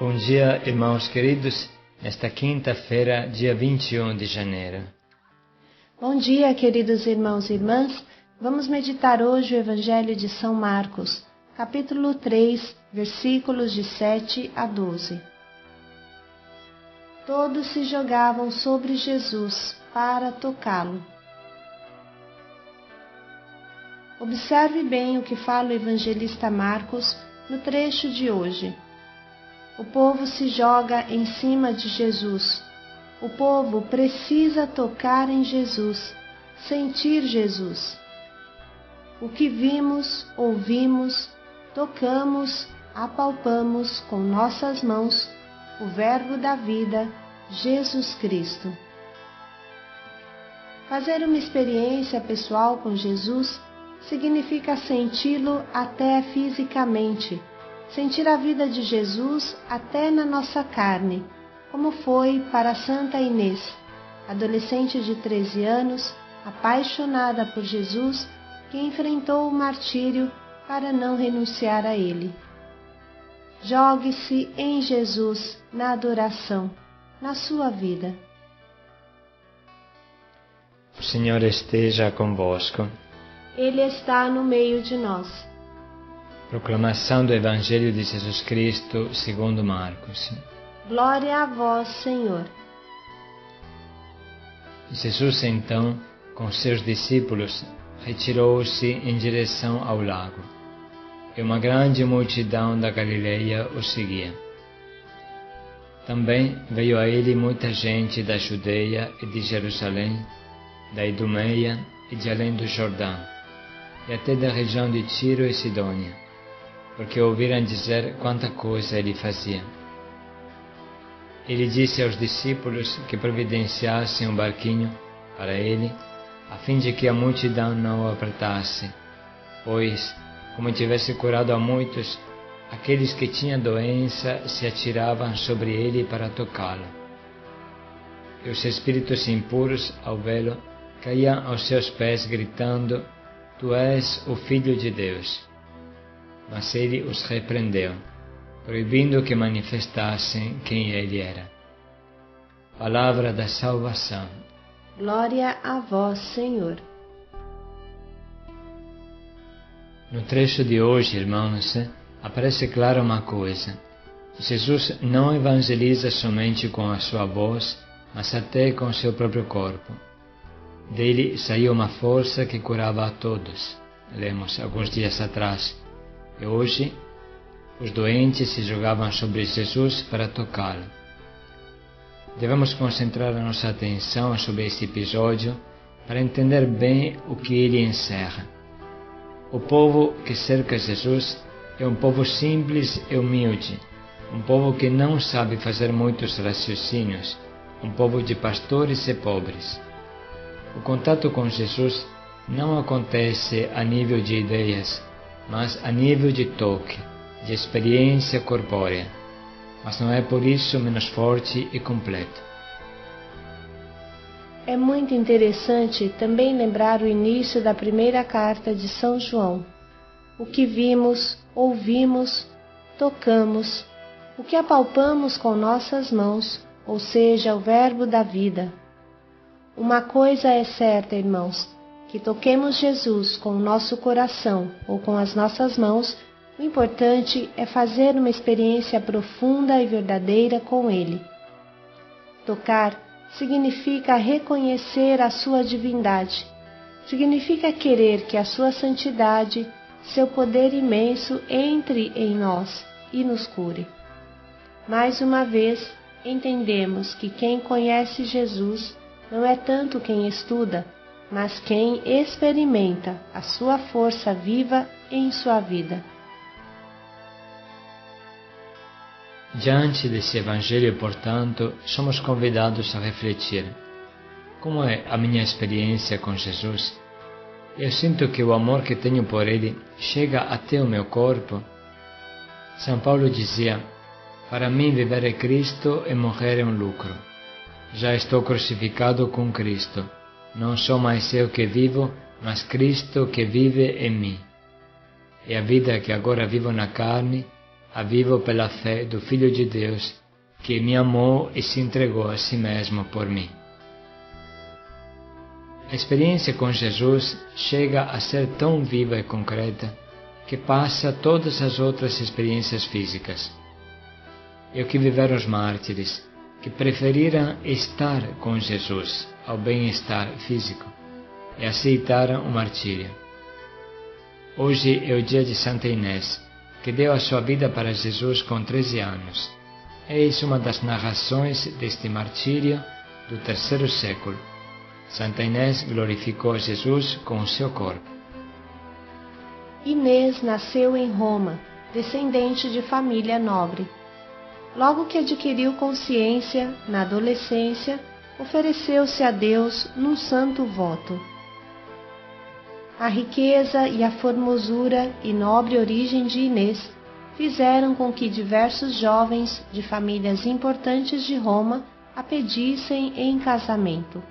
Bom dia, irmãos queridos, nesta quinta-feira, dia 21 de janeiro. Bom dia, queridos irmãos e irmãs. Vamos meditar hoje o Evangelho de São Marcos, capítulo 3, versículos de 7 a 12. Todos se jogavam sobre Jesus para tocá-lo. Observe bem o que fala o evangelista Marcos no trecho de hoje. O povo se joga em cima de Jesus. O povo precisa tocar em Jesus, sentir Jesus. O que vimos, ouvimos, tocamos, apalpamos com nossas mãos, o Verbo da vida, Jesus Cristo. Fazer uma experiência pessoal com Jesus significa senti-lo até fisicamente, sentir a vida de Jesus até na nossa carne, como foi para Santa Inês, adolescente de 13 anos, apaixonada por Jesus, que enfrentou o martírio para não renunciar a ele. Jogue-se em Jesus na adoração, na sua vida. O Senhor esteja convosco. Ele está no meio de nós. Proclamação do Evangelho de Jesus Cristo segundo Marcos. Glória a vós, Senhor. Jesus, então, com seus discípulos, retirou-se em direção ao lago. E uma grande multidão da Galileia o seguia. Também veio a ele muita gente da Judeia e de Jerusalém, da Idumeia e de além do Jordão, e até da região de Tiro e Sidônia, porque ouviram dizer quanta coisa ele fazia. Ele disse aos discípulos que providenciassem um barquinho para ele, a fim de que a multidão não o apertasse, pois, como tivesse curado a muitos, aqueles que tinham doença se atiravam sobre ele para tocá-lo. E os espíritos impuros, ao vê-lo, caíam aos seus pés, gritando: Tu és o Filho de Deus. Mas ele os repreendeu, proibindo que manifestassem quem ele era. Palavra da salvação. Glória a vós, Senhor. No trecho de hoje, irmãos, aparece clara uma coisa. Jesus não evangeliza somente com a sua voz, mas até com o seu próprio corpo. Dele saiu uma força que curava a todos. Lemos alguns dias atrás. E hoje, os doentes se jogavam sobre Jesus para tocá-lo. Devemos concentrar a nossa atenção sobre este episódio para entender bem o que ele encerra. O povo que cerca Jesus é um povo simples e humilde, um povo que não sabe fazer muitos raciocínios, um povo de pastores e pobres. O contato com Jesus não acontece a nível de ideias, mas a nível de toque, de experiência corpórea, mas não é por isso menos forte e completo. É muito interessante também lembrar o início da primeira carta de São João. O que vimos, ouvimos, tocamos, o que apalpamos com nossas mãos, ou seja, o Verbo da vida. Uma coisa é certa, irmãos, que toquemos Jesus com o nosso coração ou com as nossas mãos, o importante é fazer uma experiência profunda e verdadeira com Ele. Tocar significa reconhecer a sua divindade, significa querer que a sua santidade, seu poder imenso entre em nós e nos cure. Mais uma vez, entendemos que quem conhece Jesus não é tanto quem estuda, mas quem experimenta a sua força viva em sua vida. Diante desse Evangelho, portanto, somos convidados a refletir. Como é a minha experiência com Jesus? Eu sinto que o amor que tenho por Ele chega até o meu corpo. São Paulo dizia: Para mim viver é Cristo e morrer é um lucro. Já estou crucificado com Cristo. Não sou mais eu que vivo, mas Cristo que vive em mim. E a vida que agora vivo na carne, vivo pela fé do Filho de Deus, que me amou e se entregou a si mesmo por mim. A experiência com Jesus chega a ser tão viva e concreta que passa todas as outras experiências físicas. É o que viveram os mártires, que preferiram estar com Jesus ao bem-estar físico e aceitaram o martírio. Hoje é o dia de Santa Inês, que deu a sua vida para Jesus com 13 anos. Eis uma das narrações deste martírio do terceiro século. Santa Inês glorificou Jesus com o seu corpo. Inês nasceu em Roma, descendente de família nobre. Logo que adquiriu consciência, na adolescência, ofereceu-se a Deus num santo voto. A riqueza e a formosura e nobre origem de Inês fizeram com que diversos jovens de famílias importantes de Roma a pedissem em casamento.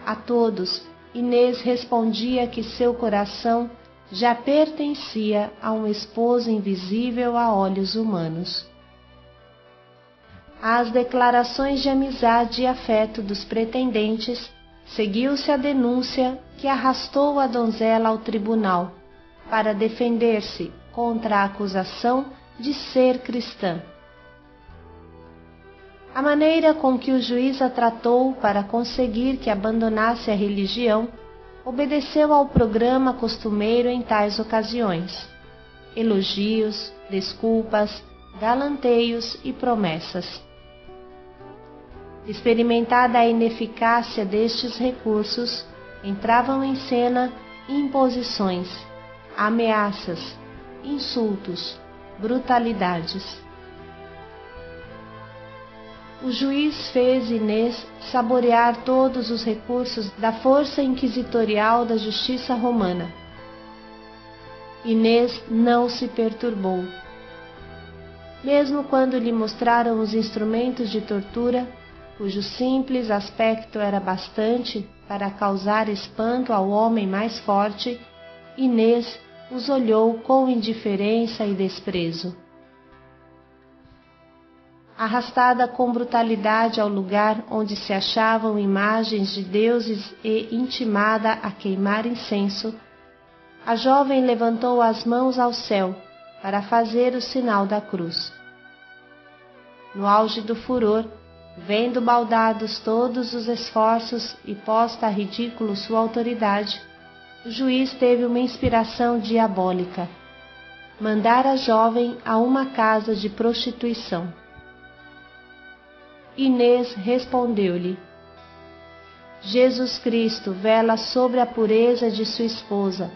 A todos, Inês respondia que seu coração já pertencia a um esposo invisível a olhos humanos. Às declarações de amizade e afeto dos pretendentes, seguiu-se a denúncia que arrastou a donzela ao tribunal para defender-se contra a acusação de ser cristã. A maneira com que o juiz a tratou para conseguir que abandonasse a religião obedeceu ao programa costumeiro em tais ocasiões: elogios, desculpas, galanteios e promessas. Experimentada a ineficácia destes recursos, entravam em cena imposições, ameaças, insultos, brutalidades. O juiz fez Inês saborear todos os recursos da força inquisitorial da justiça romana. Inês não se perturbou. Mesmo quando lhe mostraram os instrumentos de tortura, cujo simples aspecto era bastante para causar espanto ao homem mais forte, Inês os olhou com indiferença e desprezo. Arrastada com brutalidade ao lugar onde se achavam imagens de deuses e intimada a queimar incenso, a jovem levantou as mãos ao céu para fazer o sinal da cruz. No auge do furor, vendo baldados todos os esforços e posta a ridículo sua autoridade, o juiz teve uma inspiração diabólica: mandar a jovem a uma casa de prostituição. Inês respondeu-lhe: Jesus Cristo vela sobre a pureza de sua esposa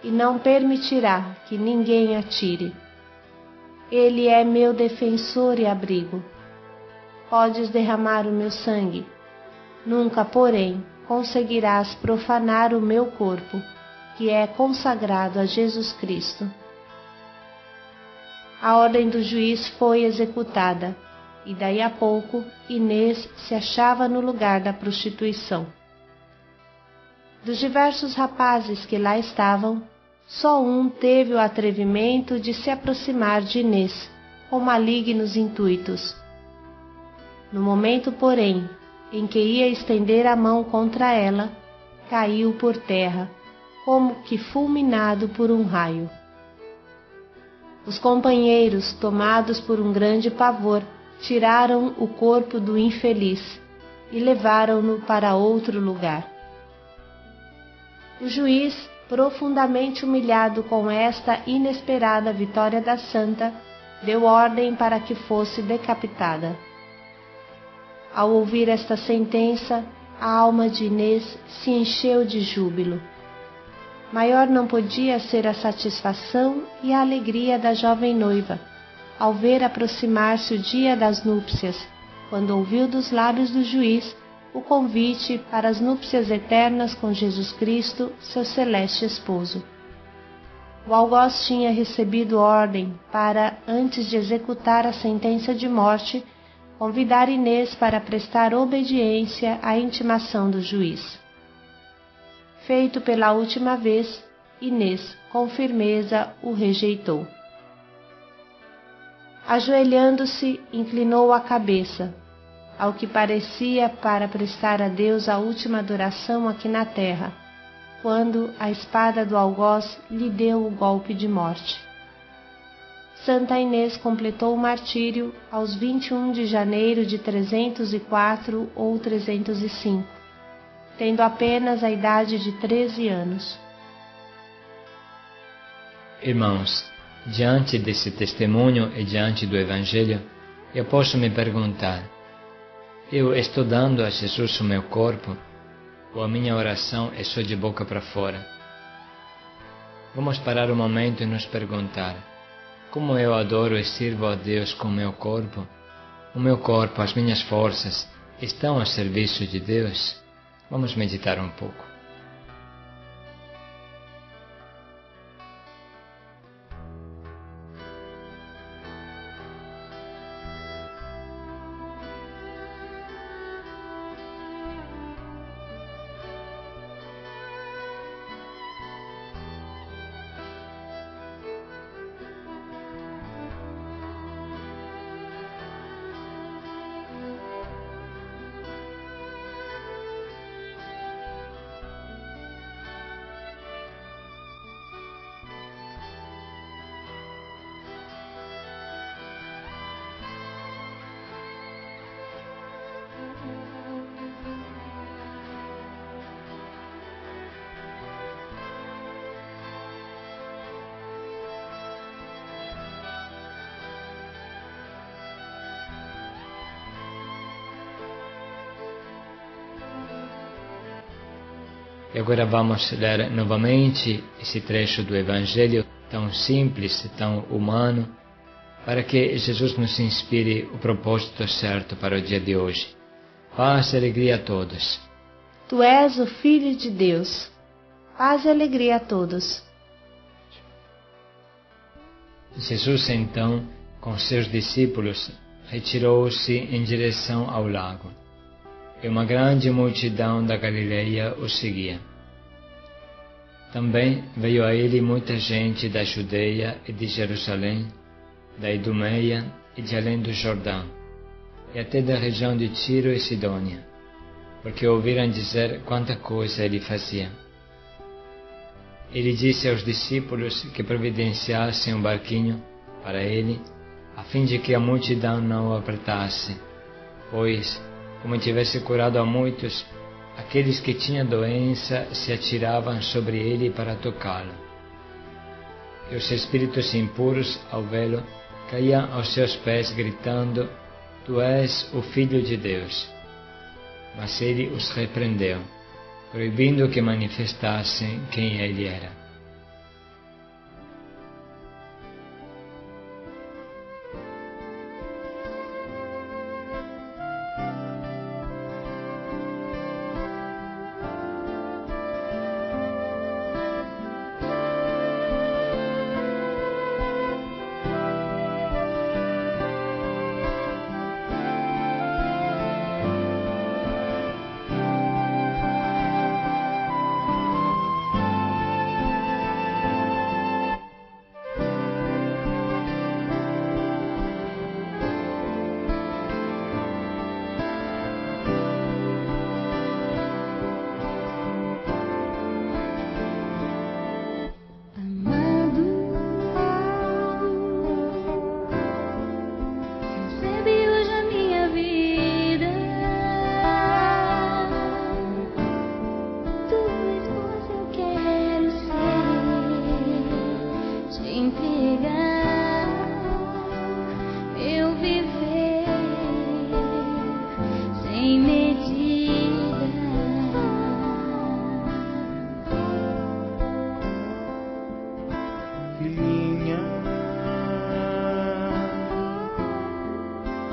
e não permitirá que ninguém a tire. Ele é meu defensor e abrigo. Podes derramar o meu sangue, nunca, porém, conseguirás profanar o meu corpo, que é consagrado a Jesus Cristo. A ordem do juiz foi executada, e daí a pouco Inês se achava no lugar da prostituição. Dos diversos rapazes que lá estavam, só um teve o atrevimento de se aproximar de Inês com malignos intuitos. No momento, porém, em que ia estender a mão contra ela, caiu por terra, como que fulminado por um raio. Os companheiros, tomados por um grande pavor, tiraram o corpo do infeliz e levaram-no para outro lugar. O juiz, profundamente humilhado com esta inesperada vitória da santa, deu ordem para que fosse decapitada. Ao ouvir esta sentença, a alma de Inês se encheu de júbilo. Maior não podia ser a satisfação e a alegria da jovem noiva, ao ver aproximar-se o dia das núpcias, quando ouviu dos lábios do juiz o convite para as núpcias eternas com Jesus Cristo, seu celeste esposo. O algoz tinha recebido ordem para, antes de executar a sentença de morte, convidar Inês para prestar obediência à intimação do juiz. Feito pela última vez, Inês, com firmeza, o rejeitou. Ajoelhando-se, inclinou a cabeça, ao que parecia para prestar a Deus a última adoração aqui na terra, quando a espada do algoz lhe deu o golpe de morte. Santa Inês completou o martírio aos 21 de janeiro de 304 ou 305, tendo apenas a idade de 13 anos. Irmãos, diante desse testemunho e diante do Evangelho, eu posso me perguntar: eu estou dando a Jesus o meu corpo, ou a minha oração é só de boca para fora? Vamos parar um momento e nos perguntar: como eu adoro e sirvo a Deus com o meu corpo? O meu corpo, as minhas forças, estão a serviço de Deus? Vamos meditar um pouco. E agora vamos ler novamente esse trecho do Evangelho tão simples, tão humano, para que Jesus nos inspire o propósito certo para o dia de hoje. Paz e alegria a todos. Tu és o Filho de Deus. Paz e alegria a todos. Jesus, então, com seus discípulos, retirou-se em direção ao lago. E uma grande multidão da Galileia o seguia. Também veio a ele muita gente da Judeia e de Jerusalém, da Idumeia e de além do Jordão, e até da região de Tiro e Sidônia, porque ouviram dizer quanta coisa ele fazia. Ele disse aos discípulos que providenciassem um barquinho para ele, a fim de que a multidão não o apertasse, pois, como tivesse curado a muitos, aqueles que tinham doença se atiravam sobre ele para tocá-lo. E os espíritos impuros, ao vê-lo, caíam aos seus pés, gritando: Tu és o Filho de Deus. Mas ele os repreendeu, proibindo que manifestassem quem ele era.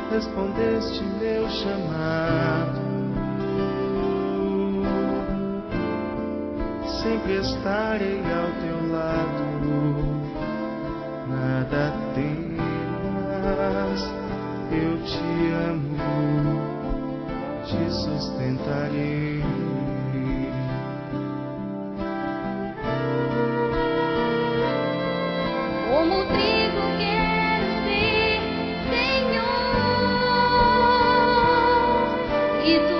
Respondeste meu chamado, sempre estarei ao teu lado, nada temas, eu te amo, te sustentarei. Como o trigo quero ser e tu